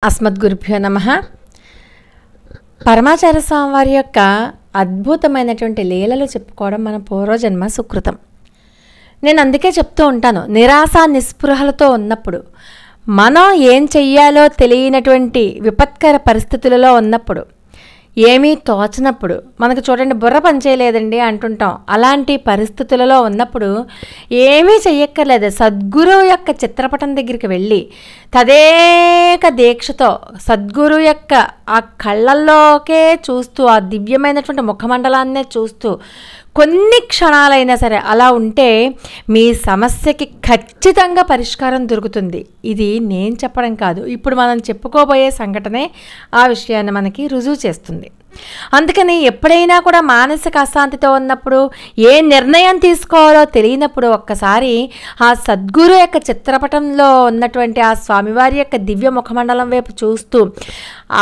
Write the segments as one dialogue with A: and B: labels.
A: అస్మద్గురుభ్యో నమః. పరమాచార్య స్వామి వారి యొక్క అద్భుతమైనటువంటి లీలలు చెప్పుకోవడం మన పూర్వజన్మ సుకృతం. నేను అందుకే చెప్తూ ఉంటాను, నిరాశ నిస్పృహలతో ఉన్నప్పుడు, మనం ఏం చెయ్యాలో తెలియనటువంటి విపత్కర పరిస్థితులలో ఉన్నప్పుడు, ఏమీ తోచనప్పుడు, మనకు చూడండి బుర్ర పనిచేయలేదండి అంటుంటాం. అలాంటి పరిస్థితులలో ఉన్నప్పుడు ఏమీ చెయ్యక్కర్లేదు, సద్గురువు యొక్క చిత్రపటం దగ్గరికి వెళ్ళి తదేక దీక్షతో సద్గురు యొక్క ఆ కళ్ళల్లోకే చూస్తూ, ఆ దివ్యమైనటువంటి ముఖమండలాన్నే చూస్తూ కొన్ని క్షణాలైనా సరే అలా ఉంటే మీ సమస్యకి ఖచ్చితంగా పరిష్కారం దొరుకుతుంది. ఇది నేను చెప్పడం కాదు, ఇప్పుడు మనం చెప్పుకోబోయే సంఘటనే ఆ విషయాన్ని మనకి రుజువు చేస్తుంది. అందుకని ఎప్పుడైనా కూడా మానసిక అశాంతితో ఉన్నప్పుడు, ఏ నిర్ణయం తీసుకోవాలో తెలియనప్పుడు ఒక్కసారి ఆ సద్గురు యొక్క చిత్రపటంలో ఉన్నటువంటి ఆ స్వామివారి యొక్క దివ్య ముఖమండలం వైపు చూస్తూ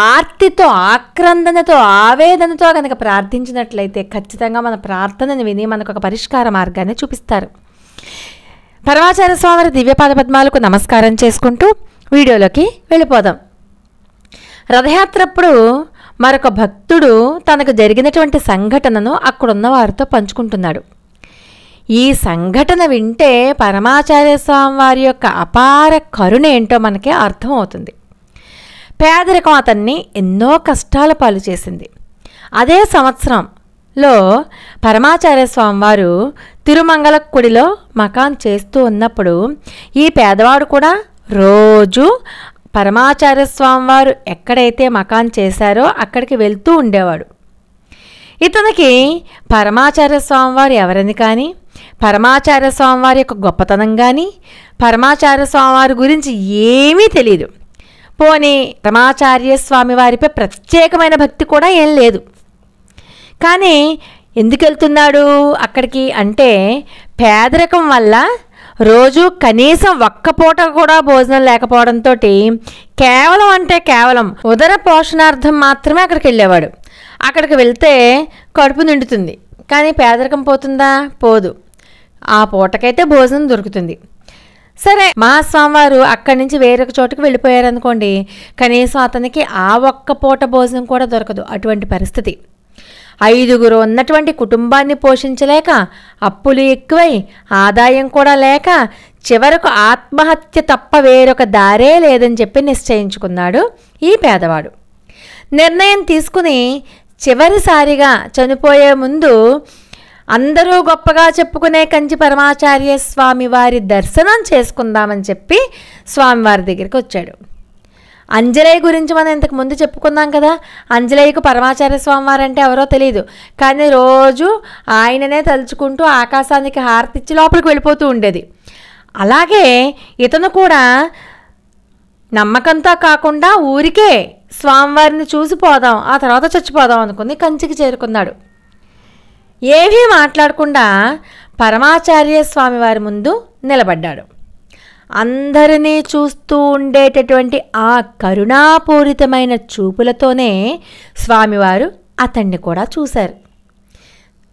A: ఆర్తితో, ఆక్రందనతో, ఆవేదనతో కనుక ప్రార్థించినట్లయితే ఖచ్చితంగా మన ప్రార్థనని విని మనకు ఒక పరిష్కార మార్గాన్ని చూపిస్తారు. పరమాచార్య స్వామి దివ్యపాద పద్మాలకు నమస్కారం చేసుకుంటూ వీడియోలోకి వెళ్ళిపోదాం. రథయాత్రప్పుడు మరొక భక్తుడు తనకు జరిగినటువంటి సంఘటనను అక్కడున్న వారితో పంచుకుంటున్నాడు. ఈ సంఘటన వింటే పరమాచార్య స్వామి వారి యొక్క అపార కరుణ ఏంటో మనకి అర్థమవుతుంది. పేదరికం అతన్ని ఎన్నో కష్టాల పాలు చేసింది. అదే సంవత్సరంలో పరమాచార్య స్వామి వారు తిరుమంగళ గుడిలో మకాన్ చేస్తూ ఉన్నప్పుడు ఈ పేదవాడు కూడా రోజు పరమాచార్య స్వామి వారు ఎక్కడైతే మకాన్ చేశారో అక్కడికి వెళ్తూ ఉండేవాడు. ఇతనికి పరమాచార్య స్వామి వారు ఎవరని కానీ, పరమాచార్య స్వామి వారి యొక్క గొప్పతనం కానీ, పరమాచార్య స్వామి వారి గురించి ఏమీ తెలియదు. పోనీ పరమాచార్య స్వామి వారిపై ప్రత్యేకమైన భక్తి కూడా ఏం లేదు. కానీ ఎందుకు వెళ్తున్నాడు అక్కడికి అంటే, పేదరికం వల్ల రోజు కనీసం ఒక్క పూట కూడా భోజనం లేకపోవడంతో కేవలం ఉదర పోషణార్థం మాత్రమే అక్కడికి వెళ్ళేవాడు. అక్కడికి వెళ్తే కడుపు నిండుతుంది, కానీ పేదరికం పోతుందా? పోదు. ఆ పూటకైతే భోజనం దొరుకుతుంది. సరే, మహాస్వామివారు అక్కడి నుంచి వేరొక చోటుకు వెళ్ళిపోయారనుకోండి, కనీసం అతనికి ఆ ఒక్క పూట భోజనం కూడా దొరకదు. అటువంటి పరిస్థితి. 5 ఉన్నటువంటి కుటుంబాన్ని పోషించలేక, అప్పులు ఎక్కువై, ఆదాయం కూడా లేక, చివరకు ఆత్మహత్య తప్ప వేరొక దారే లేదని చెప్పి నిశ్చయించుకున్నాడు ఈ పేదవాడు. నిర్ణయం తీసుకుని చివరిసారిగా చనిపోయే ముందు అందరూ గొప్పగా చెప్పుకునే కంచి పరమాచార్య స్వామి వారి దర్శనం చేసుకుందామని చెప్పి స్వామివారి దగ్గరికి వచ్చాడు. అంజనేయ గురించి మనం ఇంతకు ముందు చెప్పుకున్నాం కదా. అంజనేయకు పరమాచార్య స్వామివారు అంటే ఎవరో తెలియదు, కానీ రోజు ఆయననే తలుచుకుంటూ ఆకాశానికి హారతిచ్చి లోపలికి వెళ్ళిపోతూ ఉండేది. అలాగే ఇతను కూడా నమ్మకంతో కాకుండా ఊరికే స్వామివారిని చూసి పోదాం, ఆ తర్వాత చచ్చిపోదాం అనుకుని కంచికి చేరుకున్నాడు. ఏమీ మాట్లాడకుండా పరమాచార్య స్వామివారి ముందు నిలబడ్డాడు. అందరినీ చూస్తూ ఉండేటటువంటి ఆ కరుణాపూరితమైన చూపులతోనే స్వామివారు అతన్ని కూడా చూశారు.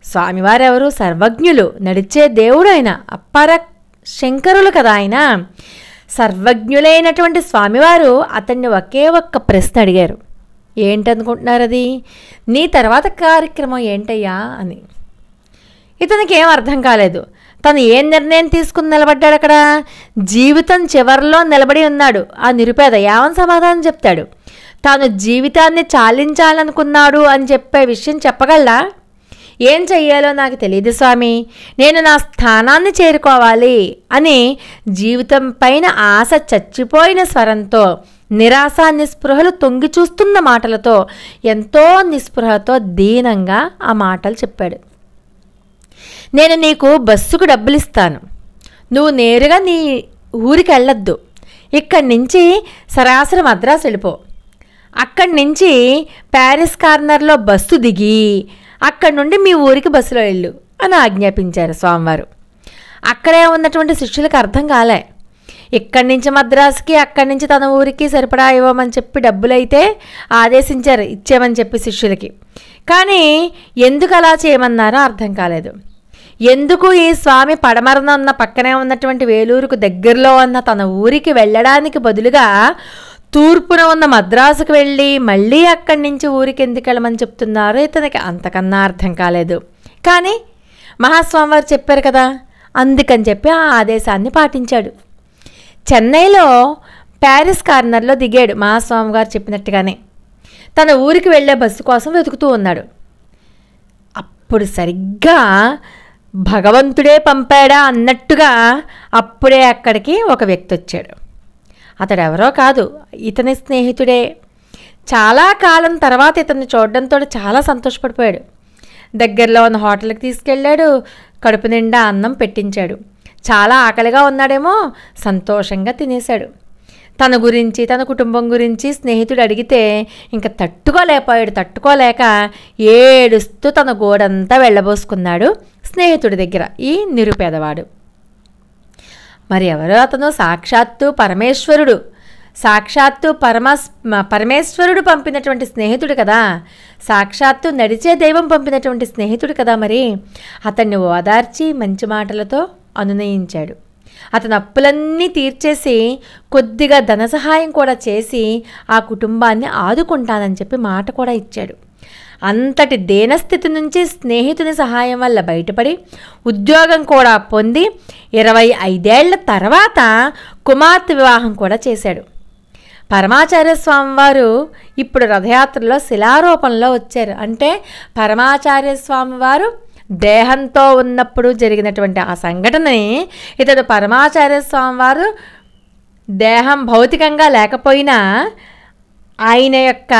A: స్వామివారు ఎవరు? సర్వజ్ఞులు, నడిచే దేవుడు ఆయన, అప్పర శంకరులు కదా ఆయన. సర్వజ్ఞులైనటువంటి స్వామివారు అతన్ని ఒకే ఒక్క ప్రశ్న అడిగారు. ఏంటనుకుంటున్నారు అది? నీ తర్వాత కార్యక్రమం ఏంటయ్యా అని. ఇతనికి ఏం అర్థం కాలేదు. తను ఏం నిర్ణయం తీసుకుని నిలబడ్డాడు అక్కడ? జీవితం చివరిలో నిలబడి ఉన్నాడు. ఆ నిరుపేద ఏమని సమాధానం చెప్తాడు? తాను జీవితాన్ని చాలించాలనుకున్నాడు అని చెప్పే విషయం చెప్పగలరా? ఏం చెయ్యాలో నాకు తెలియదు స్వామి, నేను నా స్థానాన్ని చేరుకోవాలి అని జీవితం పైన ఆశ చచ్చిపోయిన స్వరంతో, నిరాశ నిస్పృహలు తొంగి చూస్తున్న మాటలతో, ఎంతో నిస్పృహతో దీనంగా ఆ మాటలు చెప్పాడు. నేను నీకు బస్సుకు డబ్బులు ఇస్తాను, నువ్వు నేరుగా నీ ఊరికి వెళ్ళొద్దు, ఇక్కడి నుంచి సరాసరి మద్రాసు వెళ్ళిపో, అక్కడి నుంచి ప్యారిస్ కార్నర్లో బస్సు దిగి అక్కడి నుండి మీ ఊరికి బస్సులో వెళ్ళు అని ఆజ్ఞాపించారు స్వామివారు. అక్కడే ఉన్నటువంటి శిష్యులకు అర్థం కాలే. ఇక్కడి నుంచి మద్రాసుకి, అక్కడి నుంచి తన ఊరికి సరిపడా ఇవ్వమని చెప్పి డబ్బులైతే ఆదేశించారు, ఇచ్చేమని చెప్పి శిష్యులకి. కానీ ఎందుకు అలా చేయమన్నారో అర్థం కాలేదు. ఎందుకు ఈ స్వామి పడమరన ఉన్న పక్కనే ఉన్నటువంటి వేలూరుకు దగ్గరలో ఉన్న తన ఊరికి వెళ్ళడానికి బదులుగా తూర్పున ఉన్న మద్రాసుకు వెళ్ళి మళ్ళీ అక్కడి నుంచి ఊరికి ఎందుకు వెళ్ళమని చెప్తున్నారో ఇతనికి అంతకన్నా అర్థం కాలేదు. కానీ మహాస్వామివారు చెప్పారు కదా, అందుకని చెప్పి ఆ ఆదేశాన్ని పాటించాడు. చెన్నైలో ప్యారిస్ కార్నర్లో దిగాడు. మహాస్వామి గారు చెప్పినట్టుగానే తన ఊరికి వెళ్ళే బస్సు కోసం వెతుకుతూ ఉన్నాడు. అప్పుడు సరిగ్గా భగవంతుడే పంపాడా అన్నట్టుగా అప్పుడే అక్కడికి ఒక వ్యక్తి వచ్చాడు. అతడు ఎవరో కాదు, ఇతని స్నేహితుడే. చాలా కాలం తర్వాత ఇతన్ని చూడడంతో చాలా సంతోషపడిపోయాడు. దగ్గరలో ఉన్న హోటల్కి తీసుకెళ్ళాడు. కడుపు నిండా అన్నం పెట్టించాడు. చాలా ఆకలిగా ఉన్నాడేమో, సంతోషంగా తినేశాడు. తన గురించి తన కుటుంబం గురించి స్నేహితుడు అడిగితే ఇంకా తట్టుకోలేక ఏడుస్తూ తన గోడంతా వెళ్ళబోసుకున్నాడు స్నేహితుడి దగ్గర ఈ నిరుపేదవాడు. మరి ఎవరో అతను సాక్షాత్తు పరమేశ్వరుడు, పరమేశ్వరుడు పంపినటువంటి స్నేహితుడు కదా, సాక్షాత్తు నడిచే దైవం పంపినటువంటి స్నేహితుడు కదా. మరి అతన్ని ఓదార్చి మంచి మాటలతో అనునయించాడు. అతని అప్పులన్నీ తీర్చేసి కొద్దిగా ధన సహాయం కూడా చేసి ఆ కుటుంబాన్ని ఆదుకుంటానని చెప్పి మాట కూడా ఇచ్చాడు. అంతటి దీనస్థితి నుంచి స్నేహితుని సహాయం వల్ల బయటపడి ఉద్యోగం కూడా పొంది 25 ఏళ్ల తర్వాత కుమార్తె వివాహం కూడా చేశాడు. పరమాచార్య స్వామివారు ఇప్పుడు రథయాత్రలో శిలారూపంలో వచ్చారు. అంటే పరమాచార్య స్వామివారు దేహంతో ఉన్నప్పుడు జరిగినటువంటి ఆ సంఘటనని ఇతడు పరమాచార్య స్వామివారు దేహం భౌతికంగా లేకపోయినా ఆయన యొక్క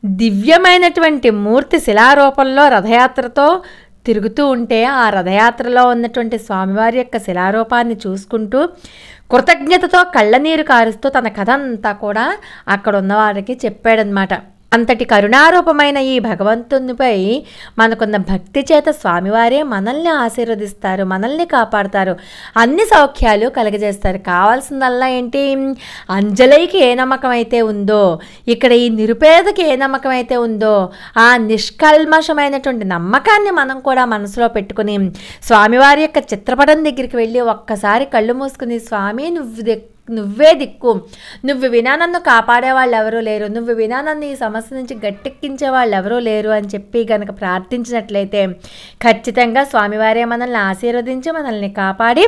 A: దివ్యమైనటువంటి మూర్తి శిలారూపంలో రథయాత్రతో తిరుగుతూ ఉంటే ఆ రథయాత్రలో ఉన్నటువంటి స్వామివారి యొక్క శిలారూపాన్ని చూసుకుంటూ కృతజ్ఞతతో కళ్ళనీరు కారుస్తూ తన కథ అంతా కూడా అక్కడ ఉన్నవారికి చెప్పాడనమాట. అంతటి కరుణారూపమైన ఈ భగవంతునిపై మనకున్న భక్తి చేత స్వామివారే మనల్ని ఆశీర్వదిస్తారు, మనల్ని కాపాడుతారు, అన్ని సౌఖ్యాలు కలగజేస్తారు. కావాల్సిందల్లా ఏంటి, అంజలికి ఏ నమ్మకం అయితే ఉందో, ఇక్కడ ఈ నిరుపేదకి ఏ నమ్మకం అయితే ఉందో ఆ నిష్కల్మషమైనటువంటి నమ్మకాన్ని మనం కూడా మనసులో పెట్టుకుని స్వామివారి యొక్క చిత్రపటం దగ్గరికి వెళ్ళి ఒక్కసారి కళ్ళు మూసుకుని, స్వామి నువ్వే దిక్కు, నువ్వు వినా నన్ను కాపాడే వాళ్ళు ఎవరూ లేరు, నువ్వు వినా నన్ను ఈ సమస్య నుంచి గట్టెక్కించే వాళ్ళు ఎవరూ లేరు అని చెప్పి కనుక ప్రార్థించినట్లయితే ఖచ్చితంగా స్వామివారే మనల్ని ఆశీర్వదించి మనల్ని కాపాడి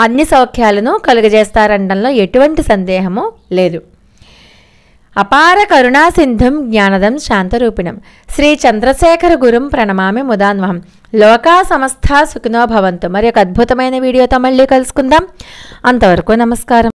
A: అన్ని సౌఖ్యాలను కలుగజేస్తారనడంలో ఎటువంటి సందేహము లేదు. అపార కరుణా సింధుం జ్ఞానదం శాంతరూపిణం శ్రీ చంద్రశేఖర గురుం ప్రణమామి ముదాన్వహం. లోకా సమస్త సుఖినో భవంతు. మరి ఒక అద్భుతమైన వీడియోతో మళ్ళీ కలుసుకుందాం. అంతవరకు నమస్కారం.